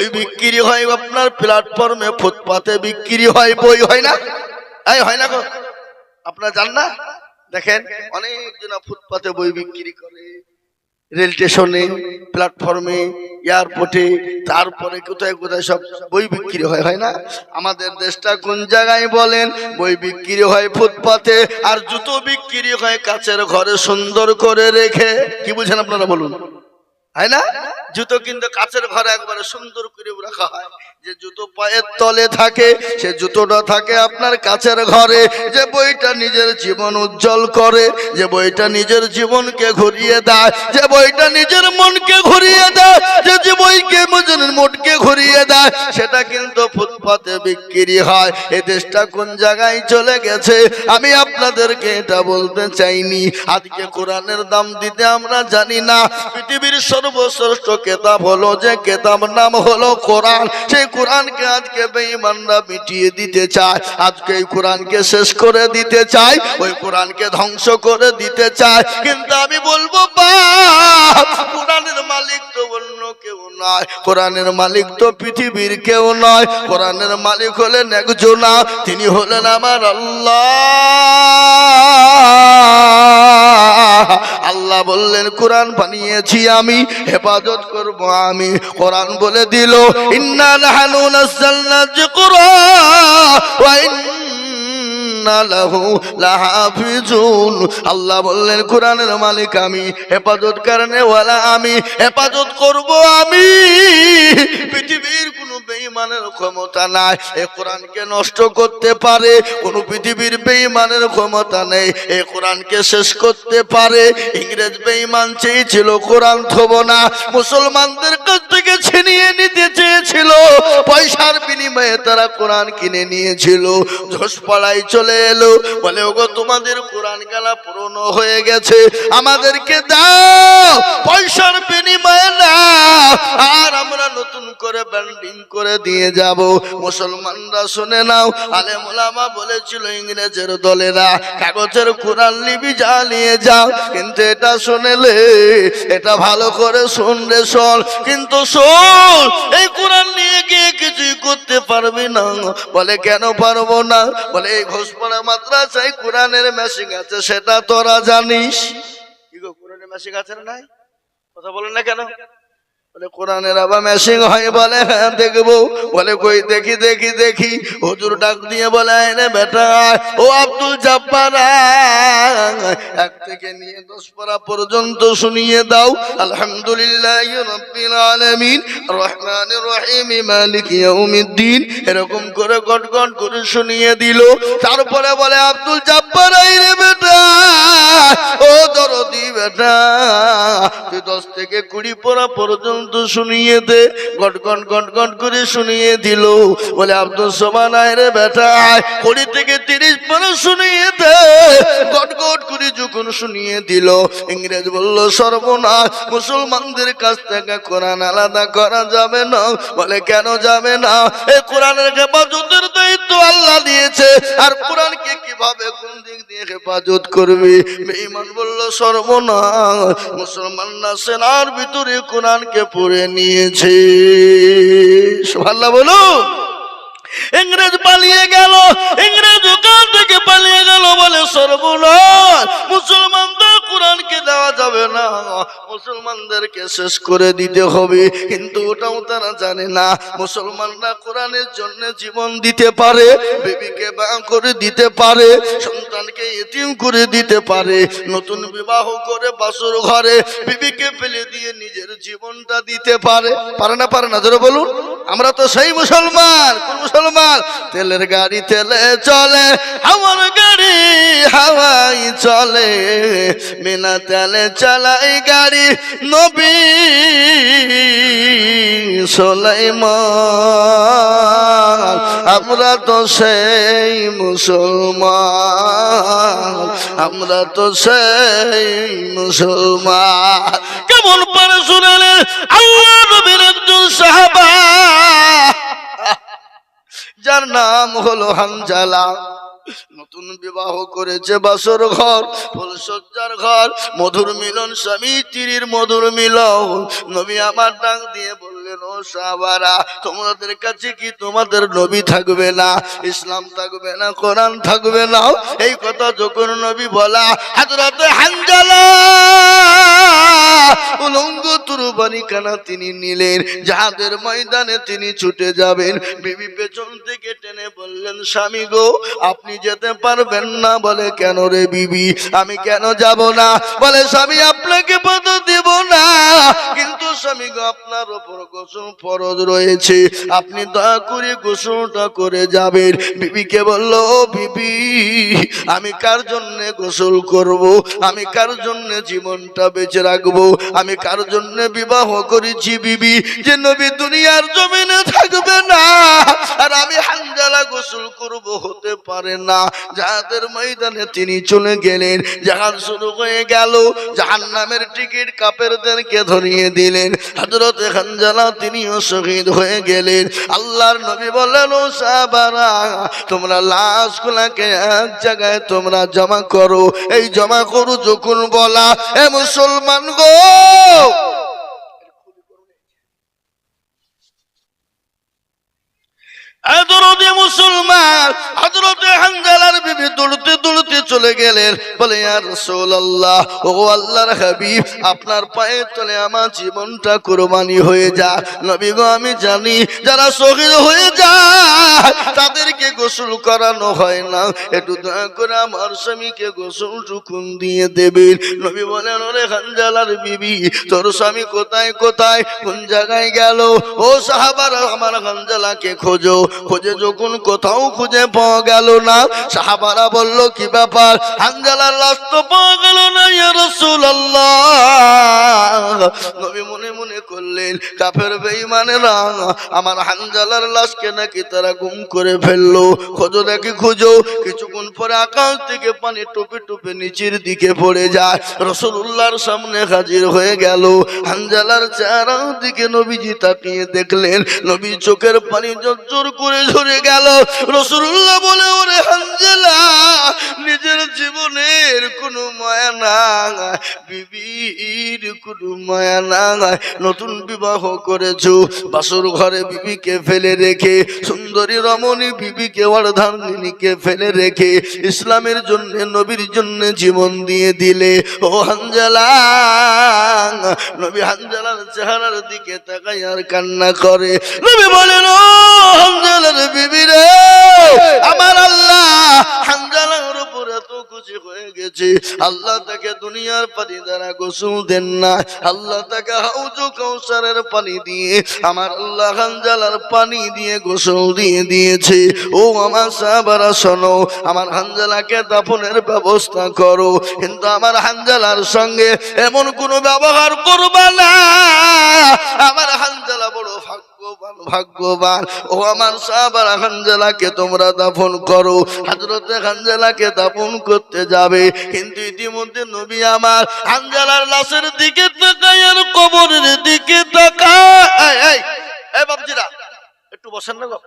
বই বিক্রি হয় আপনার প্ল্যাটফর্মে, ফুটপাতে বিক্রি হয় বই, হয় না? এই হয় না গো? আপনারা জান না? দেখেন অনেকজন ফুটপাতে বই বিক্রি করে, রেল স্টেশনে, প্ল্যাটফর্মে, এয়ারপোর্টে, তারপরে কোথায় কোথায় সব বই বিক্রি হয়, হয় না? আমাদের দেশটা কোন জায়গায় বলেন? বই বিক্রি হয় ফুটপাতে, আর জুতো বিক্রি হয় কাচের ঘরে সুন্দর করে রেখে। কি বুঝেন আপনারা বলুন? হয় না? জুতো কিন্তু কাচের ঘরে একবারে সুন্দর করে রাখা হয়। যে জুতো পায়ের তলে থাকে সে জুতোটা থাকে আপনার কাচের ঘরে। যে বইটা নিজের জীবন উজ্জ্বল করে, যে বইটা নিজের জীবনকে ঘুরিয়ে দেয়, যে বইটা নিজের মনকে ঘুরিয়ে দেয়, যে বইকে মনের মনকে ঘুরিয়ে দেয়, সেটা কিন্তু ফুটপাতে বিক্রি হয়। এই দেশটা কোন জায়গায় চলে গেছে আমি আপনাদেরকে এটা বলতে চাইনি। আজকে কোরআনের দাম দিতে আমরা জানি না। পৃথিবীর সর্বশ্রেষ্ঠ কেতাব হলো যে কেতাব নাম হলো কোরআন। সেই কোরআনকে আজকে বেঈমানরা মিটিয়ে দিতে চায়, আজকে এই কোরআনকে শেষ করে দিতে চায়, ওই কোরআনকে ধ্বংস করে দিতে চায়। কিন্তু আমি বলবো বাপ, কোরআনের মালিক তো অন্য কেউ নয়, কোরআনের মালিক তো পৃথিবীর কেউ নয়। কোরআনের মালিক হলেন একজন, তিনি হলেন আমার আল্লাহ। আল্লাহ বললেন কোরআন বানিয়েছি আমি, হেফাজত করব আমি। কোরআন বলে দিল ইন্না নাহনু নাযালনা যিকরা ওয়া ইন্না লাহু লাহাফিজুন। আল্লাহ বললেন কোরআনের মালিক আমি, হেফাজত করনেওয়ালা আমি, হেফাজত করব আমি। পৃথিবীর কোনো বেঈমানের ক্ষমতা নাই এই কোরআনকে নষ্ট করতে পারে, কোন পৃথিবীর বেঈমানের ক্ষমতা নেই এই কোরআনকে শেষ করতে পারে। ইংরেজ বেঈমান চেয়েছিল কোরআন থব না, মুসলমানদের কাছ থেকে ছিনিয়ে নিতে চেয়েছিল, পয়সার বিনিময়ে তারা কোরআন কিনে নিয়েছিল। ঘোষপাড়ায় চলে এলো, বলে ওগো তোমাদের কোরআন গালা পুরনো হয়ে গেছে, আমাদেরকে দাও, পয়সার বিনিময়ে না, আর আমরা নতুন করে ব্যান্ডিং করে দিয়ে যাব। মুসলমানরা শুনে নাও, আলেম ওলামা বলেছিল ইংরেজের দলেরা কাগজের কোরআন লিবি জ্বালিয়ে যাও, কিন্তু এটা শুনেলে, এটা ভালো করে শুনলে শোন, কিন্তু শোন এই কোরআন নিয়ে গিয়ে কিছুই করতে পারবি না। বলে কেন পারবো না? বলে এই ঘোষপাড়া মাদ্রাসায় কোরআনের মেশিন আছে, সেটা তোরা জানিস? কি গো কোরআনের মেশিন আছে না? নাই কথা বলেন না কেন? বলে কোরআনের আবার মেশিং হয়? বলে হ্যাঁ দেখবো। বলে কই দেখি দেখি দেখি। হুজুর ডাক দিয়ে বলে রে বেটা, ও আব্দুল জব্বার, 1 থেকে নিয়ে 10 পারা পর্যন্ত শুনিয়ে দাও। আলহামদুলিল্লাহি রাব্বিল আলামিন রহমানির রহিম মালিকি ইয়াউমিদ্দিন, এরকম করে গট গট করে শুনিয়ে দিল। তারপরে বলে আব্দুল জব্বার, এই রে বেটা, ও দরদি বেটা, তুই 10 থেকে 20 পারা পর্যন্ত শুনিয়ে দে। গটগন গটগন করে শুনিয়ে দিল। বলে আব্দুল সোমান, আয় রে বেটা, 20 থেকে 30 পারা শুনিয়ে দে। গটগট করে যখন শুনিয়ে দিল, ইংরেজ বলল সর্বনাশ, মুসলমানদের কাছ থেকে কোরআন আলাদা করা যাবে না। বলে কেন যাবে না? এই কোরআনের হেফাজতের দায়িত্ব আল্লাহ দিয়েছে, আর কোরআনকে কিভাবে কোন দিক দিয়ে হেফাজত করবে? বেঈমান বলল সর্বনাশ, মুসলমানরা সেনার ভিতরে কোরআনকে পড়ে নিয়েছে। সুবহানাল্লাহ বলো। ইংরেজ পালিয়ে গেল, ইংরেজ ওখান থেকে পালিয়ে গেল। বলে সর্বনাশ, মুসলমানদের কোরআনকে দেওয়া যাবে না, মুসলমানদেরকে শেষ করে দিতে হবে। কিন্তু ওটাও তারা জানে না, মুসলমানরা কোরআনের জন্য জীবন দিতে পারে, বিবিকে বাঁ করে দিতে পারে, সন্তানকে এতিম করে দিতে পারে, নতুন বিবাহ করে বাসর ঘরে বিবিকে ফেলে দিয়ে নিজের জীবনটা দিতে পারে। পারে না? পারে না? ধরে বলুন। আমরা তো সেই মুসলমান। কোন মুসলমান? তেলের গাড়ি তেলে চলে, আমার গাড়ি হাওয়াই চলে, বিনা তেলে চালাই গাড়ি নবী সুলাইমান। আমরা তো সেই মুসলমান, আমরা তো সেই মুসলমান। কেমন পারে শুনালেন আল্লাহ নবীর একজন সাহাবা, যার নাম হলো হানজালা। নতুন বিবাহ করেছে, বাসর ঘর, ফুলসজ্জার ঘর, মধুর মিলন, স্বামী স্ত্রীর মধুর মিলন। নবী আমার ডাক দিয়ে বললেন, ও সাহাবারা, তোমাদের কাছে কি তোমাদের নবী থাকবে না, ইসলাম থাকবে না, কোরআন থাকবে না? এই কথা যখন নবী বলা, হযরতে হানজালা উলঙ্গ তুরবানি কানা তিনি নিলেন, জাহাদের ময়দানে তিনি ছুটে যাবেন। বিবি পেছন থেকে টেনে বললেন, স্বামী গো, আপনি যেতে পারবেন না। বলে, কেন রে বিবি, আমি কেন যাব না? বলে, স্বামী আপনাকে বাধা দেব না, কিন্তু স্বামী গো, আপনার উপর গোসল ফরজ রয়েছে, আপনি দয়া করে গোসলটা করে যাবেন। বিবিকে বলল, ও বিবি, আমি কার জন্য গোসল করব? আমি কার জন্য জীবনটা বেঁচে রাখবো? আমি কার জন্য বিবাহ করেছি বিবি, যে নবী দুনিয়ার জমিনে থাকবে না আর আমি হানজালা গোসল করব? হতে পারে না। জাহাদের ময়দানে তিনি চলে গেলেন, জাহাজ শুরু হয়ে গেল, জাহান্নামের টিকিট কাফেরদেরকে ধরিয়ে দিলেন। হযরতে হানজালা তিনিও শহীদ হয়ে গেলেন। আল্লাহর নবী বললেন, ও সাহাবারা, তোমরা লাশগুলোকে এক জায়গায় তোমরা জমা করো। এই জমা করো যখন বলা, এ মুসলমান গো, মুসলমান, হযরতে হানজালার বিবি দৌড়তে দৌড়তে চলে গেলেন। বলে, ইয়া রাসূলুল্লাহ, ও আল্লাহর হাবিব, আপনার পায়ের তলে আমার জীবনটা কুরবানি হয়ে যায়। নবী গো, আমি জানি যারা শহীদ হয়ে যায় তাদেরকে গোসল করানো হয় না, একটু দয়া করে আমার স্বামীকে গোসল টুকুন দিয়ে দেবেন। নবী বলেন, ওরে হানজালার বিবি, তোর স্বামী কোথায় কোথায় কোন জায়গায় গেল? ও সাহাবারা, আমার হানজালাকে খোঁজো। খোঁজে যখন কোথাও খুঁজে পাওয়া গেল না, সাহাবারা বলল, কি ব্যাপার? হানজালার লাশ তো পাওয়া গেল না ইয়া রাসূলুল্লাহ। নবী মনে মনে করলেন, কাফের বেঈমানেরা আমার হানজালার লাশকে নাকি তারা গুম করে ফেললো। খোঁজো দেখি খুঁজো। কিছুক্ষণ পরে আকাশ থেকে পানি টুপে টুপে নিচের দিকে পড়ে যায়, রাসূলুল্লাহর সামনে হাজির হয়ে গেল। হানজালার চেহারার দিকে নবীজি তাকিয়ে দেখলেন, নবী চোখের পানি ঝরঝর করে ঝরে গেল। রাসূলুল্লাহ বলে, ওরে হানজালা, নিজের জীবনের কোনো মায়া নাই, বিবির কোনো মায়া নাই, নতুন বিবাহ করেছো, বাসর ঘরে বিবিকে ফেলে রেখে, সুন্দরী রমণী বিবিকে অর্ধাঙ্গিনীকে ফেলে রেখে ইসলামের জন্য, নবীর জন্য জীবন দিয়ে দিলে। ও হানজালা, নবী হানজালার চেহারার দিকে তাকায় আর কান্না করে। নবী বলেন, ও হানজালার বিবি রে, আমার আল্লাহ হানজালার উপর এত খুশি হয়ে গেছে, আল্লাহ তাকে দুনিয়ার পানি দ্বারা গোসল দেন না, আল্লাহ তাকে হাউজু কাউসারের পানি দিয়ে, আমার আল্লাহ হানজালার পানি দিয়ে গোসল দিয়ে দিয়েছে। ও আমার সাহাবারা শোনো, আমার হানজালাকে দাফনের ব্যবস্থা করো, কিন্তু আমার হানজালার সঙ্গে এমন কোনো ব্যবহার করবা না। আমার হানজালা বড় ভাগ্যবান, ভাগ্যবান। ও আমার সাহাবারা, হানজালাকে তোমরা দাফন করো। হযরতে হানজালাকে দাফন করতে যাবে, কিন্তু ইতিমধ্যে নবী আমার হানজালার লাশের দিকে তাকায় আর কবরের দিকে তাকায়। এই বাবজিরা, একটু বসেন না গো।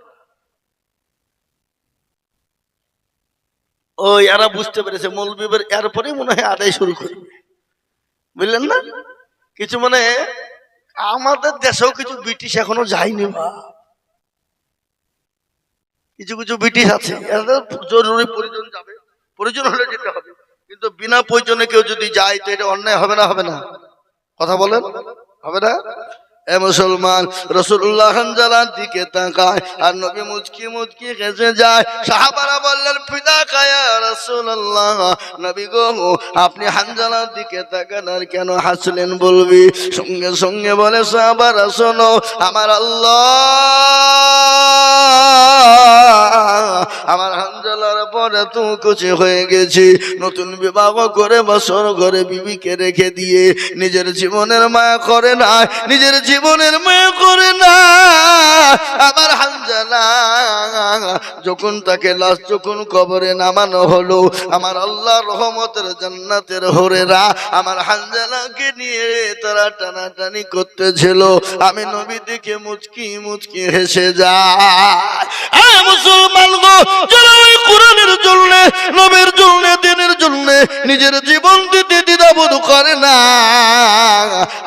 ও এরা বুঝতে পেরেছে, মৌলবীদের এরপরে মনে হয় আদায় শুরু করবে, বুঝলেন না? কিছু মানে আমাদের দেশেও কিছু ব্রিটিশ এখনো যায়নি, কিছু কিছু ব্রিটিশ আছে, জরুরি প্রয়োজন যাবে, প্রয়োজন হলে যেতে হবে, কিন্তু বিনা প্রয়োজনে কেউ যদি যায় তো এটা অন্যায় হবে না? হবে না? কথা বলেন, হবে না? এ মুসলমান, রাসূলুল্লাহ হানজালার দিকে তাকায় আর নবী মুচকি মুচকি হেসে যায়। সাহাবারা বললেন, ফিদাকা ইয়া রাসূলুল্লাহ, নবী গো, আপনি হানজালার দিকে তাকান আর কেন হাসলেন বলবি? সঙ্গে সঙ্গে বলে, সাহাবারা শোনো, আমার আল্লাহ আমার হানজালার পরে এত খুশি হয়ে গেছে, নতুন বিবাহ করে বাসর ঘরে বিবিকে রেখে দিয়ে নিজের জীবনের মায়া করে না, নিজের জীবনের মায়া করে না। আমার হানজালা যখন তাকে লাশ যখন কবরে নামানো হলো, আমার আল্লাহ রহমতের জান্নাতের হোরেরা আমার হানজালাকে নিয়ে তারা টানাটানি করতেছিল। আমি নবী দেখে মুচকি মুচকি হেসে যায়। মুসলমান মুসলমান গো, যারা ওই কোরআনের জন্য, নবীর জন্য, দিনের জন্য নিজের জীবন দিতে দ্বিধাবোধ করে না,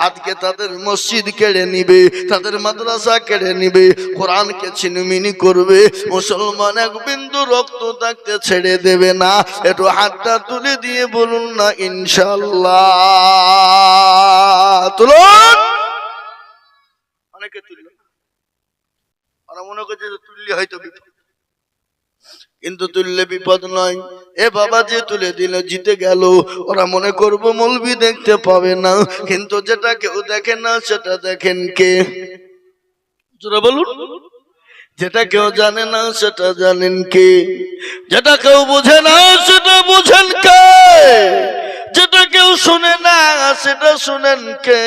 আজকে তাদের মসজিদ কেড়ে নিবে, তাদের মাদ্রাসা কেড়ে নিবে, কোরআনকে ছিনমিনি করবে, মুসলমান এক বিন্দু রক্ত থাকতে ছেড়ে দেবে না। একটু হাতটা তুলে দিয়ে বলুন না ইনশাআল্লাহ। তুলুন। অনেকে তুলল, ওরা মনে করছে তুললে হয়তো বিপদ, কিন্তু তুললে বিপদ নয়। এ বাবা যে তুলে দিল জিতে গেল, ওরা মনে করবো মৌলবি দেখতে পাবে না, কিন্তু যেটা কেউ দেখে না সেটা দেখেন কে? জোরে বলুন। যেটা কেউ জানে না সেটা জানেন কে? যেটা কেউ বোঝে না সেটা বোঝেন কে? যেটা কেউ শুনে না সেটা শুনেন কে?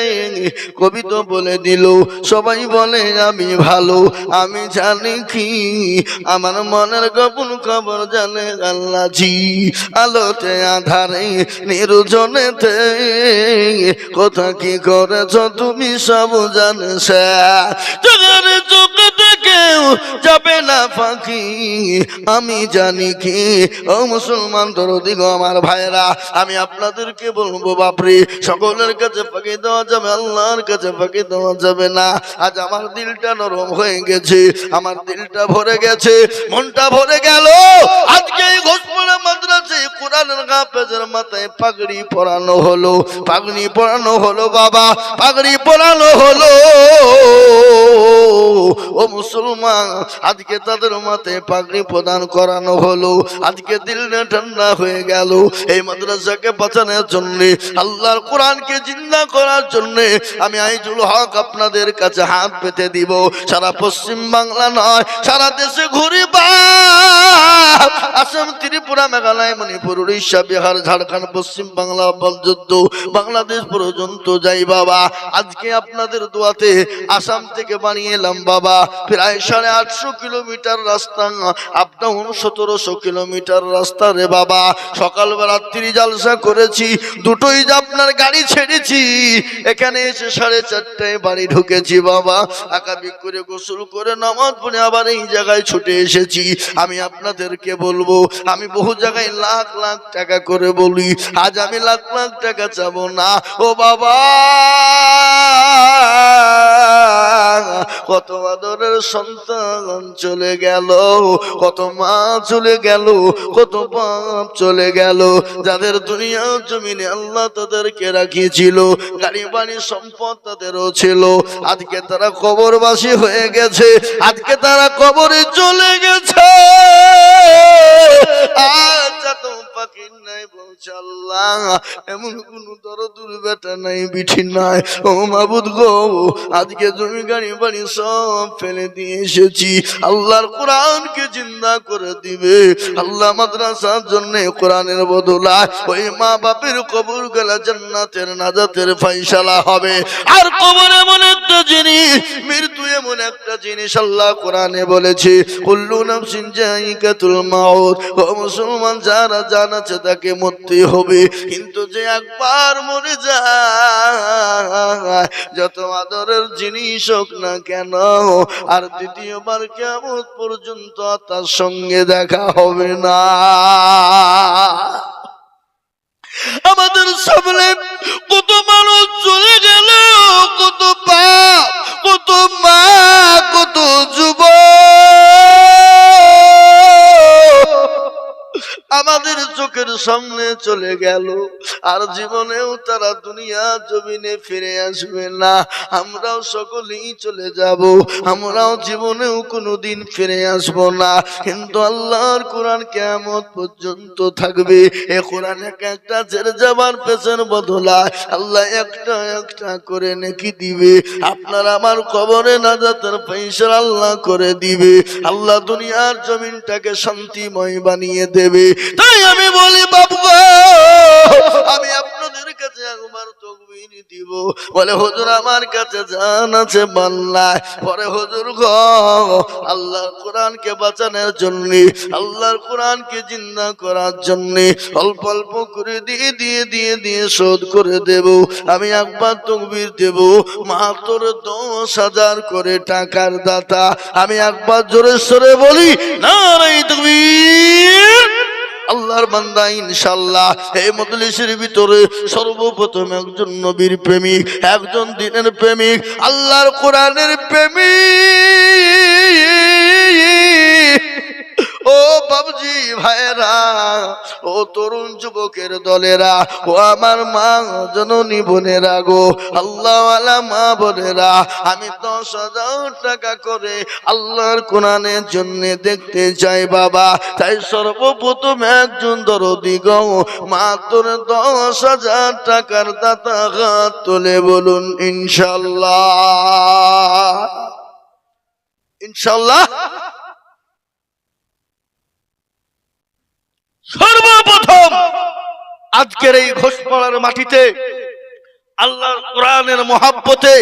কবি তো বলে দিল, সবাই বলে আমি ভালো, আমি জানি কি আমার মনের গোপন খবর জানে আল্লাহ জি। আলোতে আধারে নির্জনেতে কোথা কি করেছ তুমি সব জানছ, চোখের চোখে কেউ যাবে না ফাঁকি, আমি জানি কি। ও মুসলমান দরদি গো আমার ভাইরা, আমি আপনাদেরকে বলবো বাপরে, সকলের কাছে ফাঁকি দেওয়া যাবে, আল্লাহর কাছে ফাঁকি দেওয়া যাবে না। আজ আমার দিলটা নরম হয়ে গেছে, আমার দিলটা ভরে গেছে, মনটা ভরে গেল। আজকে এই ঘোষপাড়া মাদ্রাসায় কোরআনের হাফেজের মাথায় পাগড়ি পরানো হলো, পাগড়ি পরানো হলো বাবা, পাগড়ি পরানো হলো। ও মুসলমান, আজকে তাদের মাথায় পাগড়ি প্রদান করানো হলো, আজকে দিলটা ঠান্ডা হয়ে গেল। এই মাদ্রাসাকে বাঁচানোর জন্য, আল্লাহর কোরআনকে জিন্দা করার জন্য আমি আইজুল হক আপনাদের কাছে হাত পেতে দিব। সারা পশ্চিম বাংলা নয়, সারা দেশে ঘুরি, আসাম, ত্রিপুরা, মেঘালয়, মণিপুর, উড়িষ্যা, বিহার, ঝাড়খণ্ড, পশ্চিম বাংলা পর্যন্ত, বাংলাদেশ পর্যন্ত যাই বাবা। আজকে আপনাদের দোয়াতে আসাম থেকে বানিয়ে এলাম বাবা প্রায় 850 কিলোমিটার রাস্তা, আপ ডাউন 1700 কিলোমিটার রাস্তা রে বাবা। সকালবেলা রাত্রি জালসা করেছি, দুটোই আপনার গাড়ি ছেড়েছি, এখানে এসে 4:30টায় বাড়ি ঢুকেছি বাবা। আকাবি করে গোসল করে নামাজ পড়ে আবার এই জায়গায় ছুটে এসেছি। আমি আপনাদেরকে বলবো, আমি বহু জায়গায় লাখ লাখ টাকা করে বলি, আজ আমি লাখ লাখ টাকা চাবো না। ও বাবা, কত আদরের সন্তান চলে গেল, কত মা চলে গেল, কত বাপ চলে গেল, যাদের দুনিয়া জমিনে আল্লাহ তাদেরকে রাখিয়েছিল, গাড়ি বাড়ি সম্পদ তাদেরও ছিল, আজকে তারা কবরবাসী হয়ে গেছে, আজকে তারা কবরে চলে গেছে। আচ্ছা তো পাখির নাই বলছে আল্লাহ, এমন কোন দরদুর বেটা নাই, বিঠি নাই। ও মাবুদ গো, আজকে জমি গাড়ি বাড়ি সব ফেলে দিয়ে এসেছি, আল্লাহর কোরআনকে জিন্দা করে দিবে। আল্লাহ মাদ্রাসার জন্য কোরআনের বদলায় ওই মা বাপের কবর গেলা জান্নাতের নাজাতের ফয়সালা হবে। আর কবর এমন একটা জিনিস, মৃত্যু এমন একটা জিনিস, আল্লাহ কোরআনে বলেছে কুল্লু নাফসিন যায়িকাতুল মাউত। ও মুসলমান, যারা জান আছে তাকে মরতে হবে, কিন্তু যে একবার মরে যায়, যত আদরের জিনিস হোক না কেন, আর দ্বিতীয়বার কিয়ামত পর্যন্ত তার সঙ্গে দেখা হবে না। আমাদের সামনে কত মানুষ চলে গেল, কত বাপ, কত মা, কত যুবক আমাদের চোখের সামনে চলে গেল, আর জীবনেও তারা দুনিয়া জমিনে ফিরে আসবে না। আমরাও সকলেই চলে যাব, আমরাও জীবনেও কোনোদিন ফিরে আসব না, কিন্তু আল্লাহর কোরআন কিয়ামত পর্যন্ত থাকবে। এ কোরআন একটা ছেড়ে যাবার পেছন বদলায় আল্লাহ একটা একটা করে নেকি দিবে। আপনার আমার কবরে নাজাতের ফয়সালা আল্লাহ করে দিবে। আল্লাহ দুনিয়ার জমিনটাকে শান্তিময় বানিয়ে দেবে। তাই আমি বলি বাবু, আমি আপনাদের কাছে একবার তাকবীর দিব, বলে হুজুর আমার কাছে জান আছে বাল্লাহ। পরে হুজুর গো আল্লাহর কোরআনকে বাঁচানোর জন্য, আল্লাহর কোরআনকে জিন্দা করার জন্য অল্প অল্প করে দিয়ে দিয়ে দিয়ে দিয়ে শোধ করে দেব। আমি একবার তাকবীর দেব, মাত্র 10,000 করে টাকার দাতা। আমি একবার জোরে সরে বলি নারে তাকবীর। আল্লাহর বান্দা ইনশাআল্লাহ এই মজলিসের ভিতরে সর্বপ্রথম একজন নবীর প্রেমিক, একজন দ্বীনের প্রেমিক, আল্লাহর কোরআনের প্রেমিক। ও বাবজি ভাইরা, ও তরুণ যুবকের দলেরা, ও আমার মা জননী বোনেরা গো, আল্লাহওয়ালা মা বোনেরা, আমি 10,000 টাকা করে আল্লাহর কোরআনের জন্য দেখতে চাই বাবা। তাই সর্বপ্রথম একজন দরদি গো মাত্র 10,000 টাকার দাতা হাত তুলে বলুন ইনশাআল্লাহ। ইনশাআল্লাহ। সর্বপ্রথম আজকের এই ঘোষপাড়ার মাটিতে আল্লাহর কোরআনের মহব্বতে,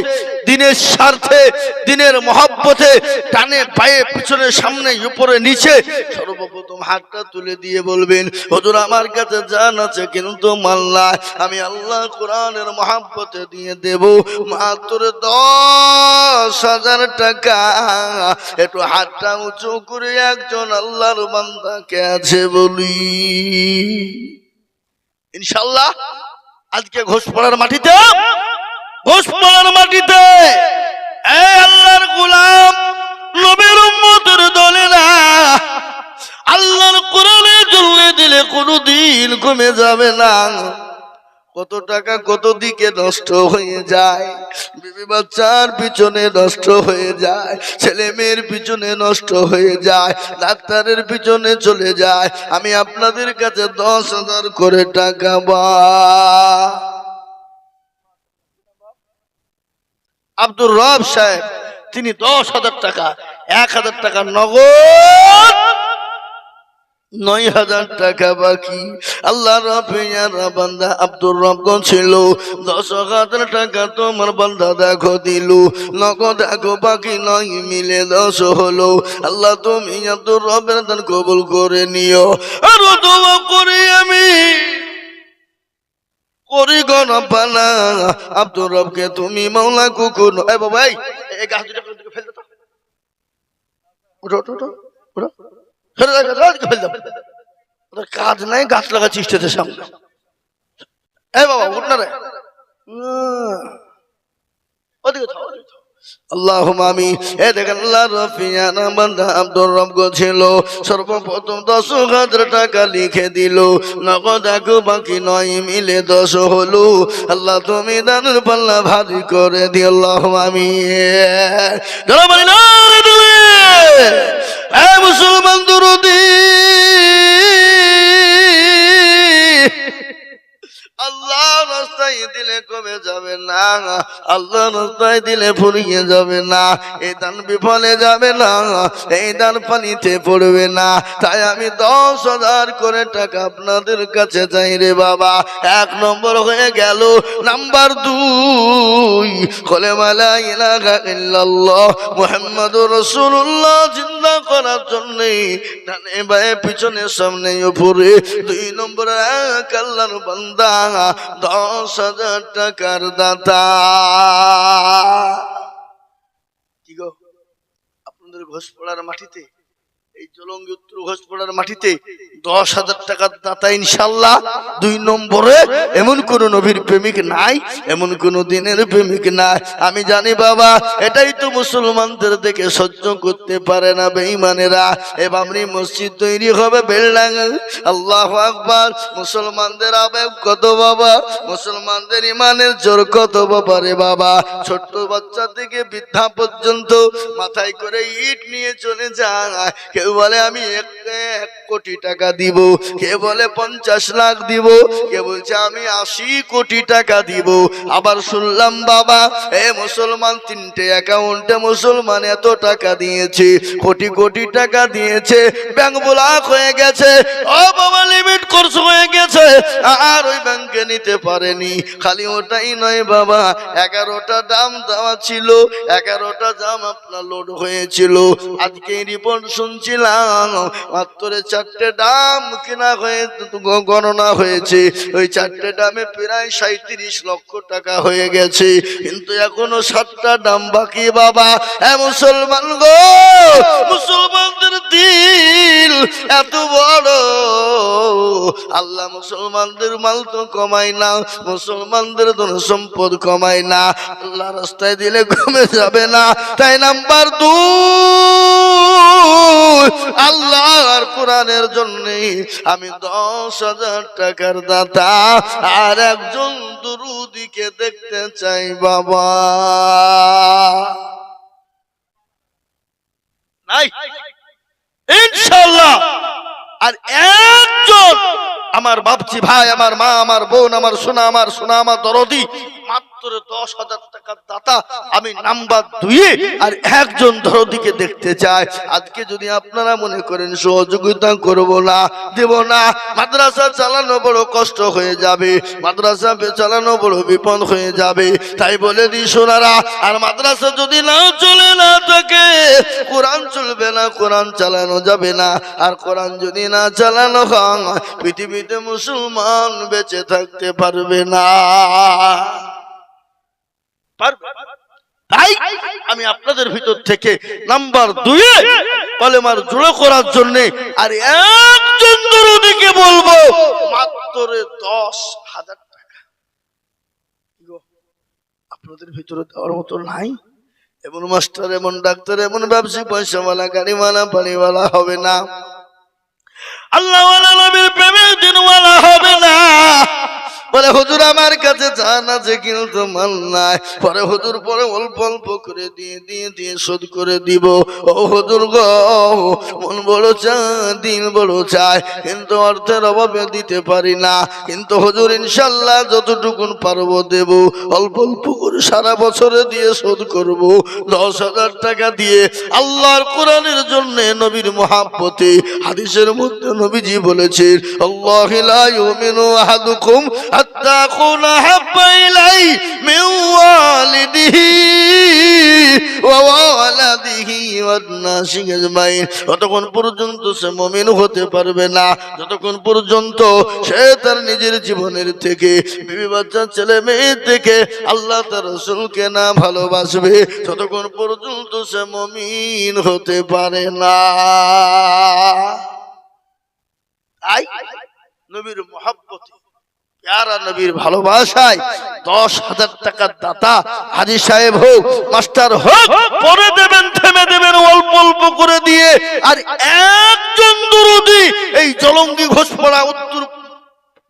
দ্বীনের স্বার্থে, দ্বীনের মহব্বতে টানে পায়ে পিছনে সামনে উপরে নিচে সর্বপ্রথম হাতটা তুলে দিয়ে বলবেন হুজুর আমার কাছে জান আছে কিন্তু মাল্লা আমি আল্লাহ কোরআনের মহব্বতে দিয়ে দেব মাত্র 10,000 টাকা। একটু হাতটা উঁচু করে একজন আল্লাহর বান্দাকে আছে বলি ইনশাআল্লাহ। আজকে ঘোষপাড়ার মাটিতে, ঘোষপাড়ার মাটিতে এই আল্লাহর গোলাম নবীর উম্মতের দলেরা আল্লাহর কোরআনের জন্য দিলে কোনোদিন কমে যাবে না। কত টাকা কত দিকে নষ্ট হয়ে যায়, বিবি বাচ্চার পিছনে নষ্ট হয়ে যায়, ছেলে মেয়ের পিছনে নষ্ট হয়ে যায়, ডাক্তারের পিছনে চলে যায়। আমি আপনাদের কাছে 10,000 করে টাকা আব্দুর রব সাহেব তিনি 10,000 টাকা, 1,000 টাকা নগদ, 9,000 টাকা বাকি। আল্লাহ রাফিয়ার বান্দা আব্দুর রব ছিল 10,000 টাকা তোমার বান্দা দেখো দিল, নগদ দেখো বাকি 9 মিলে 10 হলো। আল্লাহ তুমি আব্দুর রবের দান কবুল করে নিও। আর দোয়া করি আমি করি গণপানা আব্দুর রবকে তুমি মাওলা কুকুর। এ বাবা এই গাছ দুটো ফেল দাও, ওঠো ওঠো ওঠো, কাজ নাই গাছ লাগাচ্ছি স্টেজের সামনে। এ বাবা উঠ না রে, আল্লাহুম্মা আমিন। এ দেখেন আল্লাহর রাফিয়ানা বান্দা আব্দুর রব ছিল সর্বপ্রথম 10,000 টাকা লিখে দিল, নগদ একো বাকি 9 মিলে 10 হলো। আল্লাহ তুমি দানের পাল্লা ভারী করে দি, আল্লাহুম্মা আমিন। জনবানি না রে তুমি এ মুসলমান দুরুদি, আল্লাহ রাস্তায় দিলে কমে যাবে না, আল্লাহ রাস্তায় দিলে ফুরিয়ে যাবে না, এই দান বিফলে যাবে না, এই দান পানিতে পড়বে না। তাই আমি 10,000 করে টাকা আপনাদের কাছে চাই রে বাবা। 1 নম্বর হয়ে গেল। নাম্বার 2 কলেমা লা ইলাহা ইল্লাল্লাহ মুহাম্মাদুর রাসূলুল্লাহ জিন্দা করার জন্য ডানে বায়ে পিছনে সামনে উপরে 2 নম্বর এক আল্লাহর বান্দা 10,000 টাকার দাতা। কি গো আপনাদের ঘোষপাড়ার মাটিতে, এই জলঙ্গি উত্তর ঘোষপাড়ার মাটিতে 10,000 টাকার দাতা ইনশাআল্লাহ। 2 নম্বরে এমন কোন নবীর প্রেমিক নাই, এমন কোন দিনের প্রেমিক নাই। আমি জানি বাবা এটাই তো মুসলমানদের দেখে সহ্য করতে পারে না বেঈমানেরা। এ বাবরি মসজিদ তৈরি হবে বেলডাঙ্গা, আল্লাহু আকবার। মুসলমানদের আবেগ কত বাবা, মুসলমানদের ইমানের জোর কত বাবা রে বাবা। ছোট্ট বাচ্চা থেকে বৃদ্ধা পর্যন্ত মাথায় করে ইট নিয়ে চলে যায়। কেউ বলে আমি এক কোটি টাকা দিব, কে বলে 50 লাখ দিব, কে বলছে আমি 80 কোটি টাকা দিব। আবার শুনলাম বাবা এ মুসলমান 3টে অ্যাকাউন্টে মুসলমান এত টাকা দিয়েছে, কোটি কোটি টাকা দিয়েছে, ব্যাংক ব্লক হয়ে গেছে, ও বাবা লিমিট কোর্স হয়ে গেছে, আর ওই ব্যাংকে নিতে পারেনি। খালি ওটাই নয় বাবা, 11টা দাম দেওয়া ছিল, 11টা দাম আপনার লোড হয়েছিল। আজকে রিপোর্ট শুনছিলাম মাত্র 4টে দাম কিনা হয়ে গণনা হয়েছে, ওই 4টে দামে প্রায় 37 লক্ষ টাকা হয়ে গেছে, কিন্তু এখনো 7টা দাম বাকি বাবা। এ মুসলমান গো, মুসলমানদের দিল এত বড়, আল্লাহ মুসলমানদের মাল তো কমায় না, মুসলমানদের ধন সম্পদ কমায় না, আল্লাহ রাস্তায় দিলে কমে যাবে না। তাই নাম্বার 2, আল্লাহর কোরআনের জন্য আমি 10,000 টাকার দাতা আর একজন দুরুদিকে দেখতে চাই বাবা। নাই ইনশাআল্লাহ। আর একজন আমার বাপজি ভাই, আমার মা, আমার বোন, আমার সোনা, আমার দরদি, মাত্র 10,000 টাকার দাতা আমি নাম্বার 2 আর একজন দরদিকে দেখতে চাই। আজকে যদি আপনারা মনে করেন সহযোগিতা করব না, দেব না, মাদ্রাসা চালানো বড় কষ্ট হয়ে যাবে, মাদ্রাসা চালানো বড় বিপদ হয়ে যাবে, তাই বলে দিই সোনারা, আর মাদ্রাসা যদি না চলে না থাকে, কোরআন চলবে না, কোরআন চালানো যাবে না, আর কোরআন যদি না চালানো হয় পৃথিবীতে মুসলমান বেঁচে থাকতে পারবে না। তাই আমি আপনাদের ভিতর থেকে নাম্বার 2 কলেমার জোড়া করার জন্য আর একজন দরদিকে বলবো মাত্র 10,000 টাকা। আপনাদের ভিতরে দেওয়ার মতো নাই? এমন মাস্টার, এমন ডাক্তার, এমন ব্যবসায়ী, পয়সাওয়ালা, গাড়িওয়ালা, বাড়িওয়ালা হবে না, আল্লাহওয়ালা, নবীর প্রেমের দিনওয়ালা হবে না। বলে হুজুর আমার কাছে জান আছে কিন্তু মাল নাই, পরে হুজুর পরে অল্প অল্প করে দিয়ে শোধ করে দিব। ও হুজুর গো, মন বড় চায়, দিন বড় চায়, কিন্তু অর্থের অভাবে দিতে পারি না, কিন্তু হুজুর ইনশাল্লাহ যতটুকুন পারবো দেব, অল্প অল্প করে সারা বছরে দিয়ে শোধ করব। 10,000 টাকা দিয়ে আল্লাহর কোরআনের জন্য, নবীর মহাব্বতে। হাদিসের মধ্যে নবীজি বলেছেন, আল্লাহু লা ইউমিনু আহাদুকুম হাত্তা আকুনা হাব্বা ইলাই মিন ওয়ালিদিহি ওয়া ওয়ালাদিহি ওয়ান নাসি আজমাইন। যতক্ষণ পর্যন্ত সে মুমিন হতে পারবে না, যতক্ষণ পর্যন্ত সে তার নিজের জীবনের থেকে, বিবি বাচ্চা, ছেলে মেয়ে থেকে আল্লাহ তার রাসূলকে না ভালোবাসবে, ততক্ষণ পর্যন্ত সে মুমিন হতে পারে না। তাই নবীর মহব্বতে, প্যারা নবীর ভালোবাসায় 10,000 টাকার দাতা হাজী সাহেব হোক, মাস্টার হোক, পরে দেবেন, থেমে দেবেন অল্প অল্প করে দিয়ে। আর একজন দরদি এই জলঙ্গি ঘোষপাড়া উত্তর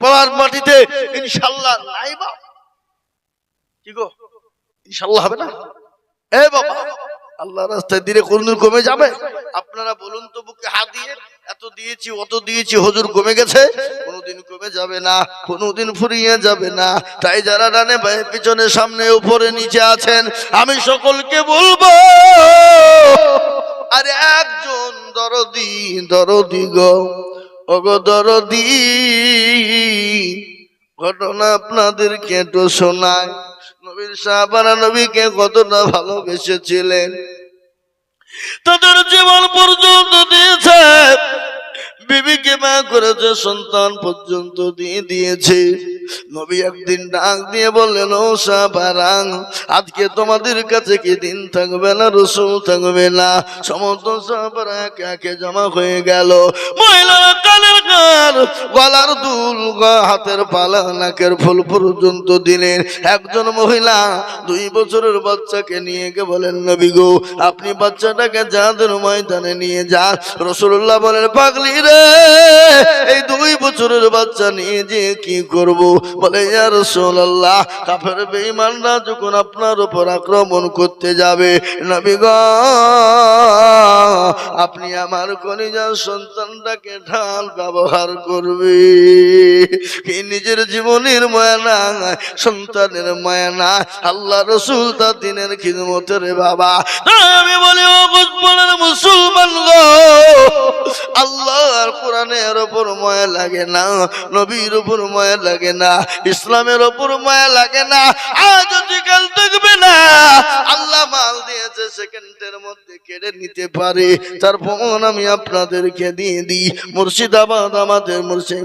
পাড়ার মাটিতে ইনশাআল্লাহ নাই বা কি গো, ইনশাআল্লাহ হবে না? এ বাবা, আল্লাহ রাস্তায় দিলে কোনদিন কমে যাবে? আপনারা বলুন তো, বুকে হাত দিয়ে এত দিয়েছি, অত দিয়েছি, হুজুর কমে গেছে? কোনদিন কমে যাবে না, কোনদিন ফুরিয়ে যাবে না। তাই যারা ডানে বায়ে পিছনে সামনে উপরে নিচে আছেন, আমি সকলকে বলবো, আরে একজন দরদি গো, ওগো দরদি, ঘটনা আপনাদেরকে একটু শোনায়। নবীর সাহাবারা নবীকে কতটা ভালোবেসেছিলেন, তাদের জীবন পর্যন্ত দিয়েছে, বিবিকে মা করেছে, সন্তান পর্যন্ত দিয়ে দিয়েছে। নবী একদিন ডাক দিয়ে বললেন, ও সাহাবারা, আজকে তোমাদের কাছে কি দিন থাকবে না, রাসূল থাকবে না? সমস্ত সাহাবারা একে একে জমা হয়ে গেল। মহিলারা কানের কান, গলার দুল, হাতের পালা, নাকের ফুল পর্যন্ত দিলেন। একজন মহিলা 2 বছরের বাচ্চাকে নিয়ে গিয়ে বলেন, নবী গো, আপনি বাচ্চাটাকে জাহাদের ময়দানে নিয়ে যান। রাসূলুল্লাহ বলেন, পাগলি রে, এই 2 বছরের বাচ্চা নিয়ে যে কি করব? বলে, ইয়া রাসূলুল্লাহ, কাফের বেঈমানরা যখন আপনার উপর আক্রমণ করতে যাবে, নবী গো, আপনি আমার কলিজার সন্তানটাকে ঢাল ব্যবহার করবে। কি নিজের জীবনের মায়া না, সন্তানের মায়া না, আল্লাহ রসুল তার দিনের খিদমতের বাবা। আমি বলি ও মুসলমান গো, আল্লাহর কোরআনের ওপর মায়া লাগে না, নবীর ওপর মায়া লাগে না, ইসলামের ওপর মায়া লাগে না, আজ কাল দেখবে না আল্লাহ মাল দিয়েছে সেকেন্ডের মধ্যে কেড়ে নিতে পারে। তার প্রমাণ আমি আপনাদেরকে দিয়ে দিই। মুর্শিদাবাদ, আমাদের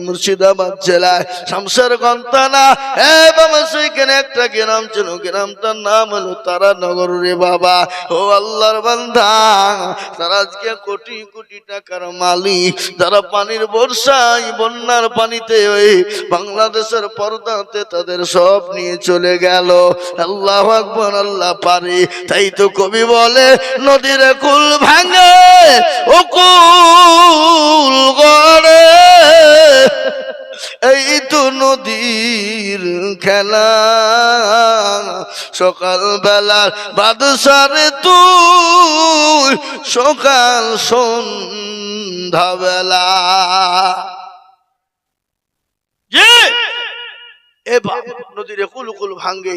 মুর্শিদাবাদ জেলায় শামশেরগঞ্জ থানা, বাবা সেখানে একটা গ্রাম ছিল, গ্রামটার নাম হলো তারানগর রে বাবা। ও আল্লাহর বান্দা, তারা আজকে কোটি কোটি টাকার মালিক, যারা পানির বর্ষায় বন্যার পানিতে ওই বাংলাদেশের পর্দাতে তাদের সব নিয়ে চলে গেল। আল্লাহু আকবার, আল্লাহ পারে। তাই তো কবি বলে নদীর কুল ভাঙে ও কুল গড়ে, এই তো নদীর খেলা, সকাল বেলার বাদশারে তুই সকাল সন্ধ্যা বেলা। যে এবার নদীর কুল কুল ভাঙ্গে,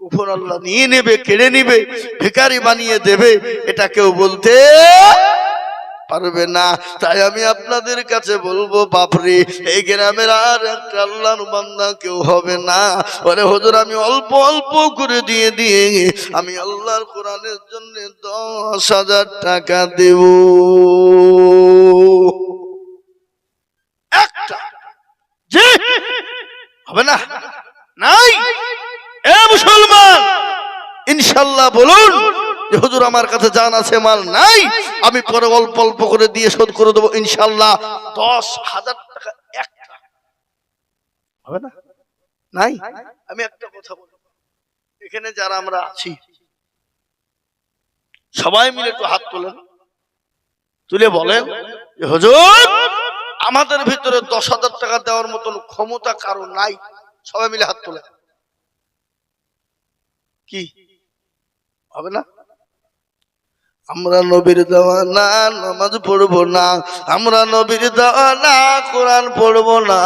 কখন আল্লাহ নিয়ে নেবে, কেড়ে নিবে, ভিখারি বানিয়ে দেবে, এটা কেউ বলতে পারবে না। তাই আমি আপনাদের কাছে বলবো, বাপরে এই গ্রামের আর একটা আল্লাহর বান্দা কেউ হবে না। বলে হুজুর আমি অল্প অল্প করে দিয়ে দিয়ে আমি আল্লাহর কোরআনের জন্য 10,000 টাকা দেব। একটা জি হবে না? নাই? এ মুসলমান, ইনশাআল্লাহ বলুন যে হুজুর আমার কাছে জান আছে, মাল নাই, আমি পরে অল্প অল্প করে দিয়ে শোধ করে দেবো ইনশাআল্লাহ। 10,000 টাকা একটা হবে না? নাই? আমি একটা কথা বলবো, এখানে যারা আমরা আছি সবাই মিলে একটু হাত তোলেন, তুলে বলেন যে হুজুর আমাদের ভিতরে 10,000 টাকা দেওয়ার মতন ক্ষমতা কারো নাই। সবাই মিলে হাত তোলেন। কি হবে না? আমরা নবীর দেওয়া না নামাজ পড়বো না, আমরা নবীর দেওয়া না কোরআন পড়বো না,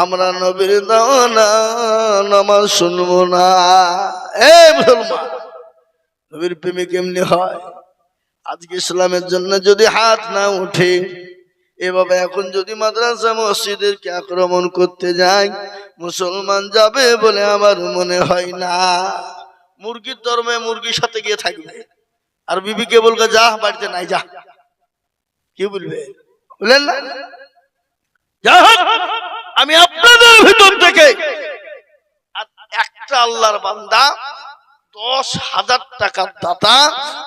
আমরা নবীর দেওয়া না নামাজ শুনবো না। এ মুসলমান, নবীর প্রেমে কেমনি হয়? আজকে ইসলামের জন্য যদি হাত না উঠে, এভাবে এখন যদি মাদ্রাসা মসজিদকে আক্রমণ করতে যায়, মুসলমান যাবে বলে আমার মনে হয় না। মুরগির ধর্মে মুরগির সাথে গিয়ে থাকবে, আর বিবিকে বলবে যা বাড়িতে নাই যা, কি বলবে? বলেন না? আমি আপনাদের ভিতর থেকে একটা আল্লাহর বান্দা 10,000 টাকার দাতা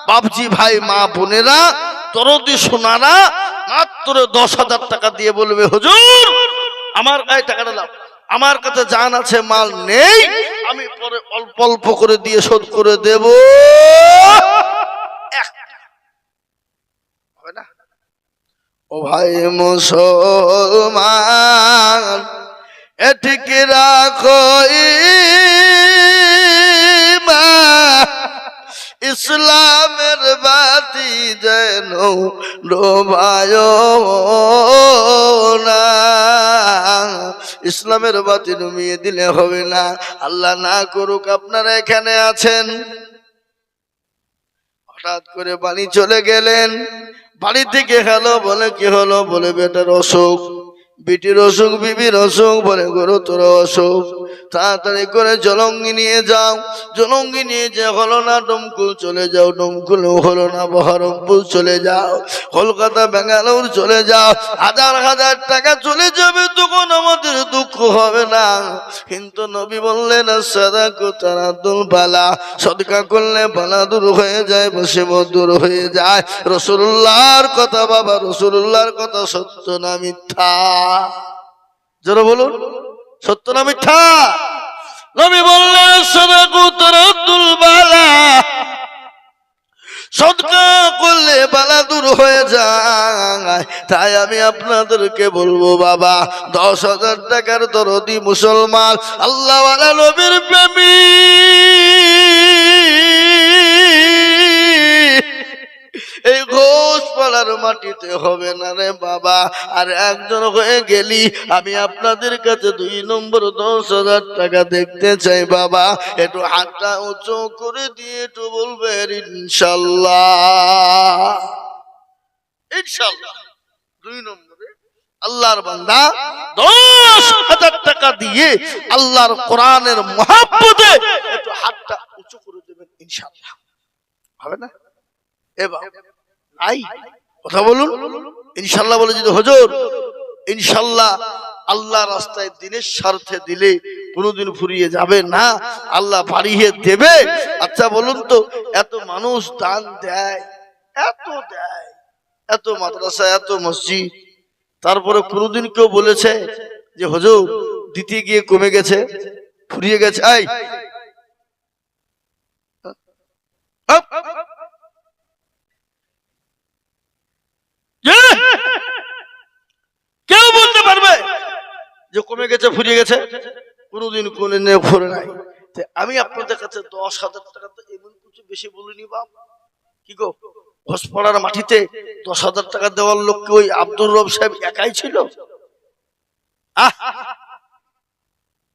বাপজি ভাই মা বোনেরা দরদি সোনারা মাত্র 10,000 টাকা দিয়ে বলবে হুজুর আমার গায়ে টাকাটা দাও, আমার কাছে জান আছে মাল নেই, আমি পরে অল্প অল্প করে দিয়ে শোধ করে দেব। ও ভাই মুসলমান, এটিকে রাখো ইসলামের বাতি যেন ডোবায় না। ইসলামের বাতি ডুবিয়ে দিলে হবে না। আল্লাহ না করুক আপনারা এখানে আছেন, হঠাৎ করে বাড়ি চলে গেলেন, বাড়ি থেকে হ্যালো বলে কি হলো, বলে বেটার অসুখ, বিটির অসুখ, বিবির অসুখ, বলে গুরুতর অসুখ, তাড়াতাড়ি করে জলঙ্গি নিয়ে যাও। জলঙ্গি নিয়ে যে হলো না, ডমকুল চলে যাও, ডমকুলও হলো না, বহরমপুর চলে যাও, কলকাতা বেঙ্গালুর চলে যাও, হাজার হাজার টাকা চলে যাবে, তখন আমাদের দুঃখ হবে না। কিন্তু নবী বললেন সাদাকাতুল বালা, সদকা করলে বালা দূর হয়ে যায়, মুসিবত দূর হয়ে যায়। রাসূলুল্লাহর কথা বাবা, রাসূলুল্লাহর কথা সত্য না মিথ্যা? যারা বলুন সত্য না মিথ্যা? নবী বললেন সাদাকাতুল বালা, সদকা করলে বালা দূর হয়ে যায়। তাই আমি আপনাদেরকে বলবো বাবা, 10,000 টাকার দরদি মুসলমান, আল্লাহওয়ালা নবীর প্রেমী, এই ঘোষপাড়ার মাটিতে হবে না রে বাবা। আর একজন হয়ে গেলি আমি আপনাদের কাছে 2 নম্বর 10,000 টাকা দেখতে চাই বাবা। একটু হাতটা উঁচু করে দিয়ে একটু বলবেন ইনশাল্লাহ। ইনশাল্লাহ 2 নম্বরে আল্লাহর বান্দা 10,000 টাকা দিয়ে আল্লাহর কোরআনের মহব্বতে একটু হাতটা উঁচু করে দেবেন ইনশাল্লাহ। হবে না? এবার নাই কথা বলুন ইনশাল্লাহ বলে যদি হুজুর ইনশাল্লাহ আল্লাহ রাস্তায় দিনের স্বার্থে দিলে কোনোদিন ফুরিয়ে যাবে না, আল্লাহ বাড়িয়ে দেবে। আচ্ছা বলুন তো, এত মানুষ দান দেয়, এত মাদ্রাসা, এত মসজিদ, তারপরে কোনোদিন কেউ বলেছে যে হুজুর দিতে গিয়ে কমে গেছে, ফুরিয়ে গেছে? কেউ বলতে পারবে যে কমে গেছে, ফুরিয়ে গেছে? কোনোদিন করে নাই। আমি আপনাদের কাছে 10,000 টাকা তো এমন কিছু বেশি বলিনি বাপ। কি গো, ঘোষপাড়ার মাটিতে 10,000 টাকা দেওয়ার লোক কি ওই আব্দুর রব সাহেব একাই ছিল?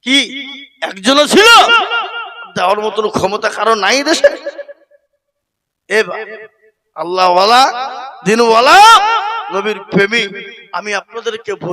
কি একজনও ছিল? দেওয়ার মতন ক্ষমতা কারো নাই দেশে? এবার আল্লাহওয়ালা, দিনওয়ালা, নবীর প্রেমিক আমি আপনাদেরকে